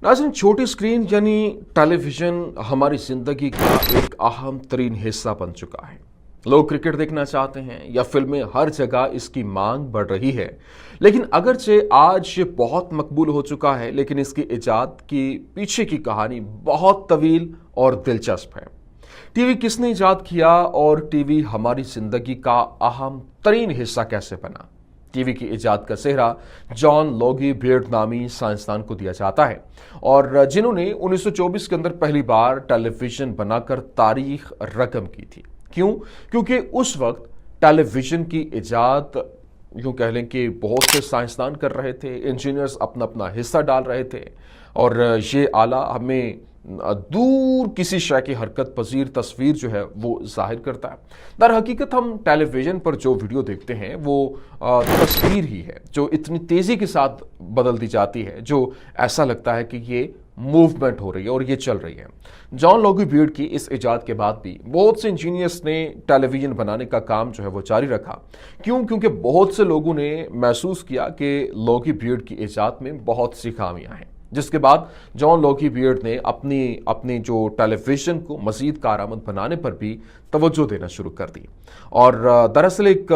नाज़रीन, छोटी स्क्रीन यानी टेलीविज़न हमारी ज़िंदगी का एक अहम तरीन हिस्सा बन चुका है। लोग क्रिकेट देखना चाहते हैं या फिल्में, हर जगह इसकी मांग बढ़ रही है। लेकिन अगरचे आज ये बहुत मकबूल हो चुका है, लेकिन इसकी इजाद की पीछे की कहानी बहुत तवील और दिलचस्प है। टीवी किसने इजाद किया और टीवी हमारी ज़िंदगी का अहम तरीन हिस्सा कैसे बना? टीवी की इजाद का सेहरा जॉन लोगी बियर्ड नामी साइंसदान को दिया जाता है, और जिन्होंने 1924 के अंदर पहली बार टेलीविजन बनाकर तारीख रकम की थी। क्यों? क्योंकि उस वक्त टेलीविजन की इजाद यूं कह लें कि बहुत से साइंसदान कर रहे थे, इंजीनियर्स अपना अपना हिस्सा डाल रहे थे, और ये आला हमें दूर किसी शय की हरकत पजीर तस्वीर जो है वो जाहिर करता है। दर हकीकत हम टेलीविज़न पर जो वीडियो देखते हैं वो तस्वीर ही है जो इतनी तेज़ी के साथ बदल दी जाती है, जो ऐसा लगता है कि ये मूवमेंट हो रही है और ये चल रही है। जॉन लोगी बियर्ड की इस इजाद के बाद भी बहुत से इंजीनियर्स ने टेलीविज़न बनाने का काम जो है वो जारी रखा। क्यों? क्योंकि बहुत से लोगों ने महसूस किया कि लोगी बियर्ड की इजाद में बहुत सी खामियां हैं, जिसके बाद जॉन लोगी बियर्ड ने अपनी जो टेलीविज़न को मज़ीद कारआमद बनाने पर भी तवज्जो देना शुरू कर दी। और दरअसल एक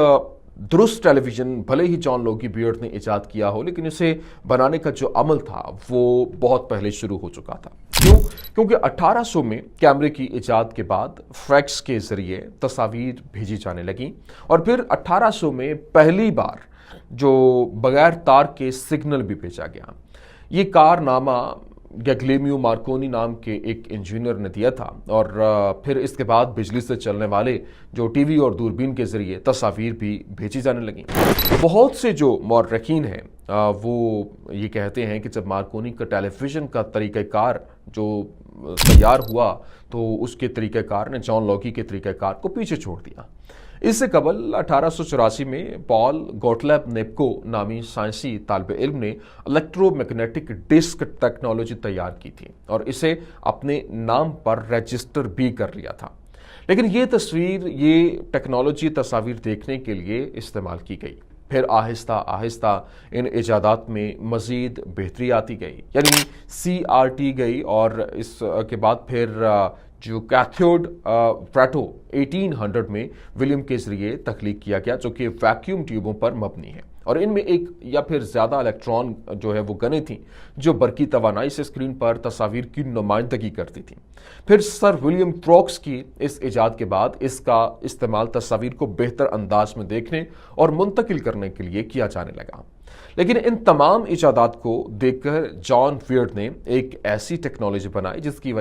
दुरुस्त टेलीविज़न भले ही जॉन लोगी बियर्ड ने इजाद किया हो, लेकिन इसे बनाने का जो अमल था वो बहुत पहले शुरू हो चुका था। क्यों? क्योंकि 1800 में कैमरे की इजाद के बाद फैक्स के ज़रिए तस्वीर भेजी जाने लगी, और फिर 1800 में पहली बार जो बगैर तार के सिग्नल भी भेजा गया। ये कारनामा गैग्लेमियो मार्कोनी नाम के एक इंजीनियर ने दिया था, और फिर इसके बाद बिजली से चलने वाले जो टीवी और दूरबीन के जरिए तस्वीर भी भेजी जाने लगी। बहुत से जो मौर्रखीन हैं वो ये कहते हैं कि जब मार्कोनी का टेलीविज़न का तरीक़ाकार जो तैयार हुआ तो उसके तरीक़ाकार ने जॉन लोगी के तरीक़ाकार को पीछे छोड़ दिया। इससे कबल 1884 में पॉल गोटलैब नेप्को नामी साइंसी तालिब इल्म ने इलेक्ट्रोमैग्नेटिक डिस्क टेक्नोलॉजी तैयार की थी और इसे अपने नाम पर रजिस्टर भी कर लिया था। लेकिन ये टेक्नोलॉजी तस्वीर देखने के लिए इस्तेमाल की गई। फिर आहिस्ता आहिस्ता इन इजादात में मज़ीद बेहतरी आती गई, यानी CRT गई, और इसके बाद फिर जो कैथोड प्रेटो 1800 में विलियम के जरिए तख्लीक किया गया, जो कि वैक्यूम ट्यूबों पर मबनी है, और इनमें एक या फिर ज़्यादा इलेक्ट्रॉन जो है वो गनें थीं जो बरकी तवानाई से स्क्रीन पर तस्वीर की नुमाइंदगी करती थीं। फिर सर विलियम क्रोक्स की इस इजाद के बाद इसका इस्तेमाल तस्वीर को बेहतर अंदाज में देखने और मुंतकिल करने के लिए किया जाने लगा। लेकिन इन तमाम इजादात को देखकर जॉन बियर्ड ने एक ऐसी टेक्नोलॉजी बनाई जिसकी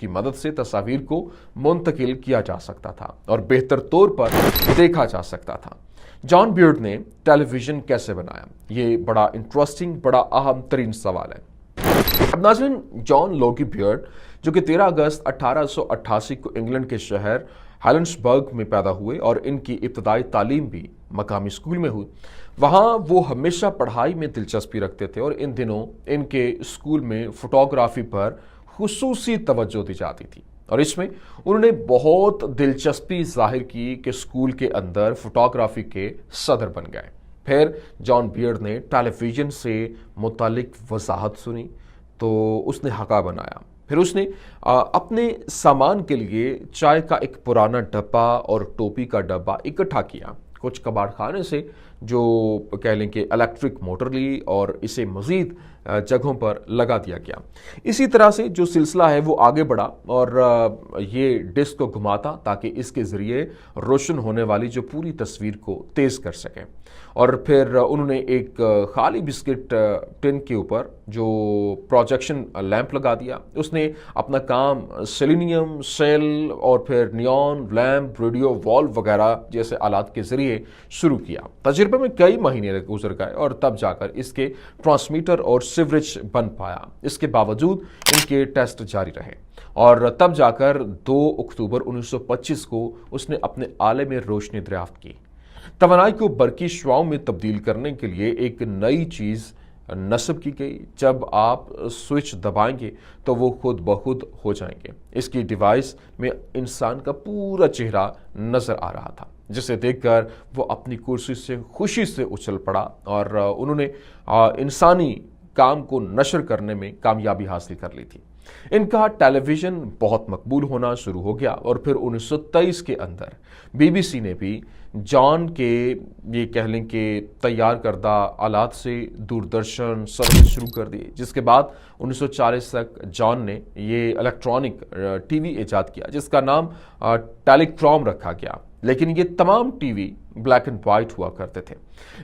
मदद से तस्वीर को मुंतकिल किया जा सकता था और बेहतर तौर पर देखा जा सकता था। जॉन बियर्ड ने टेलीविज़न कैसे बनाया? ये बड़ा इंटरेस्टिंग, बड़ा अहम तरीन सवाल है। अब नाज़रीन, जॉन लोगी बियर्ड जो कि 13 अगस्त 1888 को इंग्लैंड के शहर हेलेंसबर्ग में पैदा हुए और इनकी इब्तदाई तालीम भी मकामी स्कूल में हुई। वहाँ वो हमेशा पढ़ाई में दिलचस्पी रखते थे, और इन दिनों इनके स्कूल में फोटोग्राफी पर खुसूसी तवज्जो दी जाती थी, और इसमें उन्होंने बहुत दिलचस्पी जाहिर की कि स्कूल के अंदर फोटोग्राफी के सदर बन गए। फिर जॉन बियर्ड ने टेलीविज़न से मुतालिक वजाहत सुनी तो उसने हक़ा बनाया। फिर उसने अपने सामान के लिए चाय का एक पुराना डब्बा और टोपी का डब्बा इकट्ठा किया, कुछ कबाड़ खाने से जो कह लें कि इलेक्ट्रिक मोटर ली, और इसे मज़ीद जगहों पर लगा दिया गया। इसी तरह से जो सिलसिला है वो आगे बढ़ा, और ये डिस्क को घुमाता ताकि इसके ज़रिए रोशन होने वाली जो पूरी तस्वीर को तेज़ कर सकें। और फिर उन्होंने एक खाली बिस्किट टिन के ऊपर जो प्रोजेक्शन लैंप लगा दिया। उसने अपना काम सेलेनियम सेल और फिर नियॉन लैंप, रेडियो वॉल्व वगैरह जैसे आलात के ज़रिए शुरू किया। तजुर्बे में कई महीने गुजर गए और तब जाकर इसके ट्रांसमीटर और सिवरेज बन पाया। इसके बावजूद इनके टेस्ट जारी रहे, और तब जाकर 2 अक्टूबर 1925 को उसने अपने आले में रोशनी दरियाफ्त की। तवानाई को बरकी शुआओं में तब्दील करने के लिए एक नई चीज़ नस्ब की गई। जब आप स्विच दबाएंगे तो वो खुद ब खुद हो जाएंगे। इसकी डिवाइस में इंसान का पूरा चेहरा नज़र आ रहा था, जिसे देखकर वो अपनी कुर्सी से खुशी से उछल पड़ा, और उन्होंने इंसानी काम को नशर करने में कामयाबी हासिल कर ली थी। इनका टेलीविज़न बहुत मकबूल होना शुरू हो गया और फिर 1923 के अंदर BBC ने भी जॉन के ये कह लें कि तैयार करदा आलात से दूरदर्शन सर्विस शुरू कर दी, जिसके बाद 1940 तक जॉन ने ये इलेक्ट्रॉनिक टीवी ईजाद किया जिसका नाम टेलीक्रॉम रखा गया। लेकिन ये तमाम टीवी ब्लैक एंड वाइट हुआ करते थे।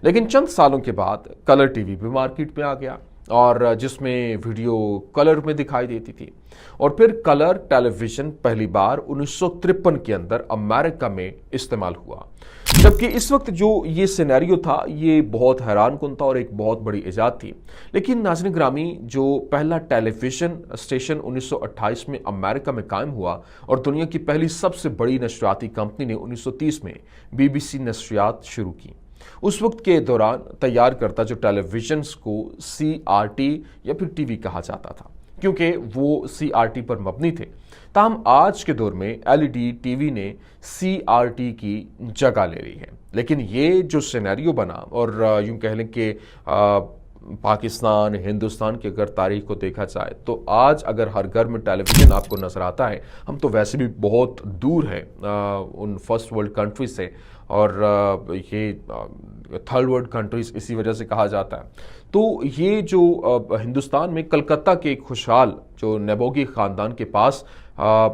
लेकिन चंद सालों के बाद कलर टीवी भी मार्केट में आ गया और जिसमें वीडियो कलर में दिखाई देती थी। और फिर कलर टेलीविज़न पहली बार 1953 के अंदर अमेरिका में इस्तेमाल हुआ। जबकि इस वक्त जो ये सिनेरियो था ये बहुत हैरानकुन था और एक बहुत बड़ी इजाद थी। लेकिन नाज़रीन ग्रामी, जो पहला टेलीविज़न स्टेशन 1928 में अमेरिका में कायम हुआ और दुनिया की पहली सबसे बड़ी नशरियाती कंपनी ने 1930 में BBC नशरियात शुरू की। उस वक्त के दौरान तैयार करता जो टेलीविजन्स को CRT या फिर टीवी कहा जाता था, क्योंकि वो CRT पर मबनी थे। ताहम आज के दौर में LED टीवी ने CRT की जगह ले ली है। लेकिन ये जो सिनेरियो बना और यूं कह लें कि पाकिस्तान, हिंदुस्तान की अगर तारीख को देखा जाए तो आज अगर हर घर में टेलीविज़न आपको नज़र आता है, हम तो वैसे भी बहुत दूर हैं उन फर्स्ट वर्ल्ड कंट्रीज से, और ये थर्ड वर्ल्ड कंट्रीज़ इसी वजह से कहा जाता है। तो ये जो हिंदुस्तान में कलकत्ता के एक खुशहाल जो नेबोगी ख़ानदान के पास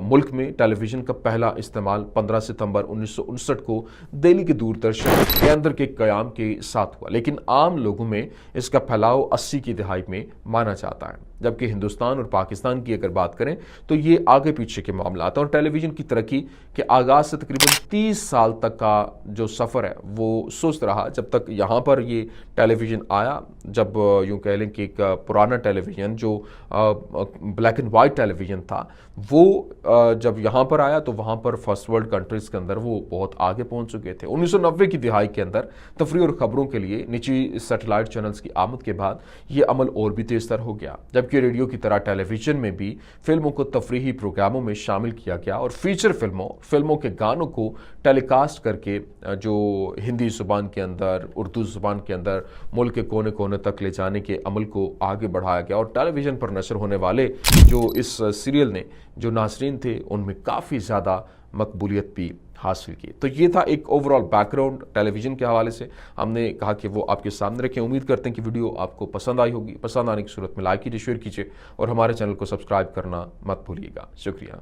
मुल्क में टेलीविज़न का पहला इस्तेमाल 15 सितंबर 1959 को दिल्ली के दूरदर्शन केंद्र के क़याम के साथ हुआ। लेकिन आम लोगों में इसका फैलाव 80 की दहाई में माना जाता है। जबकि हिंदुस्तान और पाकिस्तान की अगर बात करें तो ये आगे पीछे के मामलात हैं और टेलीविज़न की तरक्की के आगाज़ से तकरीबन 30 साल तक का जो सफ़र है वो सुस्त रहा, जब तक यहाँ पर ये टेलीविज़न आया। जब यूँ कह लें कि एक पुराना टेलीविज़न जो ब्लैक एंड वाइट टेलीविज़न था वो जब यहाँ पर आया तो वहाँ पर फर्स्ट वर्ल्ड कंट्रीज़ के अंदर वो बहुत आगे पहुँच चुके थे। 1990 की दिहाई के अंदर तफरीह और ख़बरों के लिए निजी सैटेलाइट चैनल्स की आमद के बाद ये अमल और भी तेज़ तर हो गया। जबकि रेडियो की तरह टेलीविज़न में भी फिल्मों को तफरीही प्रोग्रामों में शामिल किया गया और फीचर फिल्मों के गानों को टेलीकास्ट करके जो हिंदी ज़ुबान के अंदर, उर्दू ज़ुबान के अंदर मुल्क के कोने कोने तक ले जाने के अमल को आगे बढ़ाया गया। और टेलीविज़न पर नशर होने वाले जो इस सीरियल ने जो नाज़रीन थे उनमें काफ़ी ज़्यादा मकबूलियत भी हासिल की। तो ये था एक ओवरऑल बैकग्राउंड टेलीविज़न के हवाले से, हमने कहा कि वो आपके सामने रखें। उम्मीद करते हैं कि वीडियो आपको पसंद आई होगी। पसंद आने की सूरत में लाइक कीजिए, शेयर कीजिए और हमारे चैनल को सब्सक्राइब करना मत भूलिएगा। शुक्रिया।